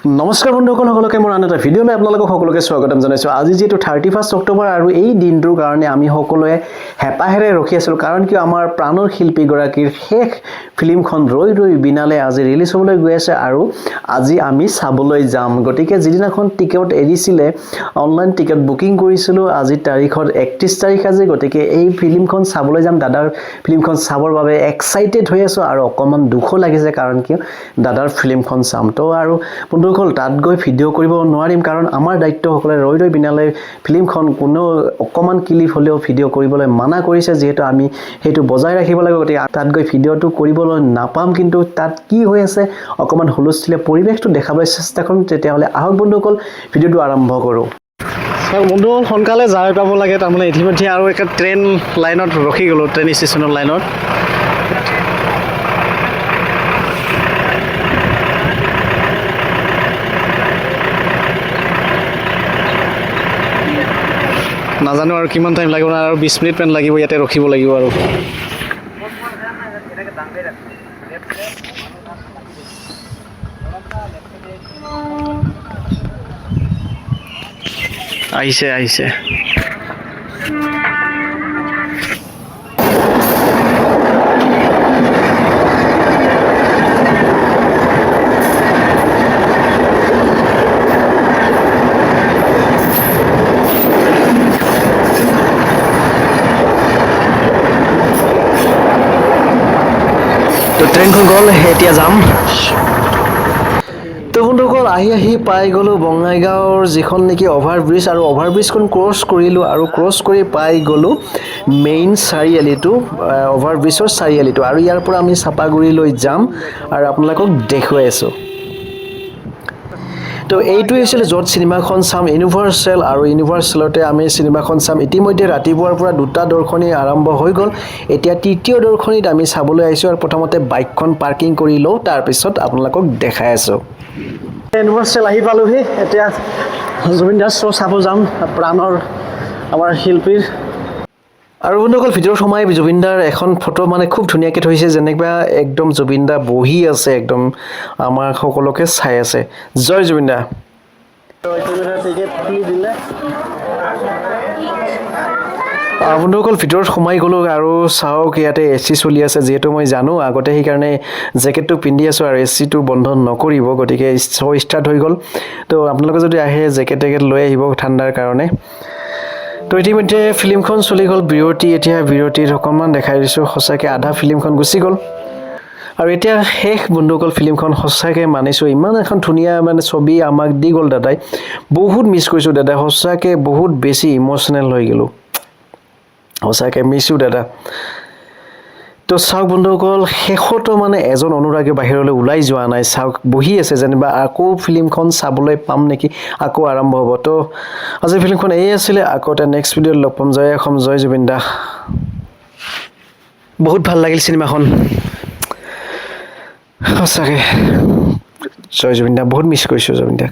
নমস্কাৰ বন্ধুসকল সকলোকে মোৰ আন এটা ভিডিঅ'লৈ আপোনালোকক সকলোকে স্বাগতম জনাইছোঁ। আজি যেটো 31 অক্টোবৰ আৰু এই দিনটোৰ কাৰণে আমি সকলোৱে হেপাহেৰে ৰখি আছিলোঁ, কাৰণ কি আমাৰ প্ৰাণৰ শিল্পী গৰাকীৰ শেষ ফিল্মখন ৰৈ ৰৈ বিনালে আজি ৰিলিজ হ'বলৈ গৈ আছে আৰু আজি আমি চাবলৈ যাম। গতিকে যিদিনাখন টিকেট এৰিছিলে অনলাইন টিকেট বুকিং কৰিছিলোঁ, আজি তাৰিখত 31 তাৰিখ আজি। গতিকে এই ফিল্মখন চাবলৈ যাম, দাদাৰ ফিল্মখন চাবৰ বাবে এক্সাইটেড হৈ আছোঁ আৰু অকমান দুখো লাগিছে, কাৰণ কি দাদাৰ ফিল্মখন চাম তো আৰু বন্ধুসকল তাত গৈ ভিডিঅ' কৰিব নোৱাৰিম, কাৰণ আমাৰ দায়িত্বসকলে ৰৈ ৰৈ বিনালে ফিল্মখন কোনো অকমান ক্লিপ হ'লেও ভিডিঅ' কৰিবলৈ মানা কৰিছে, যিহেতু আমি সেইটো বজাই ৰাখিব লাগিব। গতিকে তাত গৈ ভিডিঅ'টো কৰিবলৈ নাপাম, কিন্তু তাত কি হৈ আছে অকমান হুলস্থুলীয়া পৰিৱেশটো দেখাবলৈ চেষ্টা কৰিম। তেতিয়াহ'লে আহক বন্ধুসকল ভিডিঅ'টো আৰম্ভ কৰোঁ। বন্ধু সোনকালে যাই পাব লাগে, তাৰমানে ইতিমধ্যে আৰু একটা ট্ৰেইন লাইনত ৰখি গ'লোঁ, ট্ৰেইন ষ্টেচনৰ লাইনত। নাজানো আৰু কিমান টাইম লাগিব, আৰু 20 মিনিট মান লাগিব, ইয়াতে ৰখিব লাগিব আৰু। আহিছে আহিছে তো ট্ৰেইনখন গ'ল, এতিয়া যাম। তো বন্ধুসকল আহি পাই গ'লোঁ বঙাইগাঁৱৰ যিখন নেকি অভাৰব্ৰিজ, আৰু অভাৰব্ৰিজখন ক্ৰছ কৰিলোঁ আৰু ক্ৰছ কৰি পাই গ'লোঁ মেইন চাৰিআলিটো, অভাৰব্ৰিজৰ চাৰিআলিটো, আৰু ইয়াৰ পৰা আমি চাপাগুৰিলৈ যাম আৰু আপোনালোকক দেখুৱাই আছোঁ। তো এইটোৱে হৈছিলে য'ত চিনেমাখন চাম, ইউনিভাৰ্চেল, আৰু ইউনিভাৰ্চেলতে আমি চিনেমাখন চাম। ইতিমধ্যে ৰাতিপুৱাৰ পৰা 2টা দৰ্শনী আৰম্ভ হৈ গ'ল, এতিয়া 3য় দৰ্শনীত আমি চাবলৈ আহিছোঁ, আৰু প্ৰথমতে বাইকখন পাৰ্কিং কৰি লওঁ, তাৰপিছত আপোনালোকক দেখাই আছোঁ। ইউনিভাৰ্চেল আহি পালোহি, এতিয়া জুবিন দাৰ শ্ব' চাব যাম, প্ৰাণৰ আমাৰ শিল্পীৰ। আৰু বন্ধুসকল ভিতৰত সোমাই জুবিন দাৰ এখন ফটো মানে খুব ধুনীয়াকৈ থৈছে, যেনেকুৱা একদম জুবিন দা বহি আছে, একদম আমাৰ সকলোকে চাই আছে। জয় জুবিন দা। বন্ধুসকল ভিতৰত সোমাই গ'লোঁ আৰু চাওক ইয়াতে AC চলি আছে, যিহেতু মই জানো আগতে, সেইকাৰণে জেকেটটো পিন্ধি আছোঁ আৰু AC-টো বন্ধ নকৰিব, গতিকে শ্ব' ষ্টাৰ্ট হৈ গ'ল। তো আপোনালোকে যদি আহে জেকেট লৈ আহিব ঠাণ্ডাৰ কাৰণে। তো ইতিমধ্যে ফিল্মখন চলি গ'ল বিৰতি, এতিয়া বিৰতিত অকণমান দেখাই দিছোঁ, সঁচাকৈ আধা ফিল্মখন গুচি গ'ল আৰু এতিয়া শেষ বন্ধুসকল। ফিল্মখন সঁচাকৈ মানিছোঁ, ইমান এখন ধুনীয়া মানে ছবি আমাক দি গ'ল দাদাই, বহুত মিছ কৰিছোঁ দাদা, সঁচাকৈ বহুত বেছি ইম'চনেল হৈ গ'লোঁ, সঁচাকৈ মিছো দাদা। তো চাওক বন্ধুসকল শেষতো মানে এজন অনুৰাগী বাহিৰলৈ ওলাই যোৱা নাই, চাওক বহি আছে, যেনিবা আকৌ ফিল্মখন চাবলৈ পাম নেকি, আকৌ আৰম্ভ হ'ব। তো আজি ফিল্মখন এই আছিলে, আকৌ এটা নেক্সট ভিডিঅ'ত লগ পাম। জয় অসম, জয় জুবিন দা। বহুত ভাল লাগিল চিনেমাখন, সঁচাকৈ জয় জুবিন দা, বহুত মিছ কৰিছোঁ জুবিন দাক।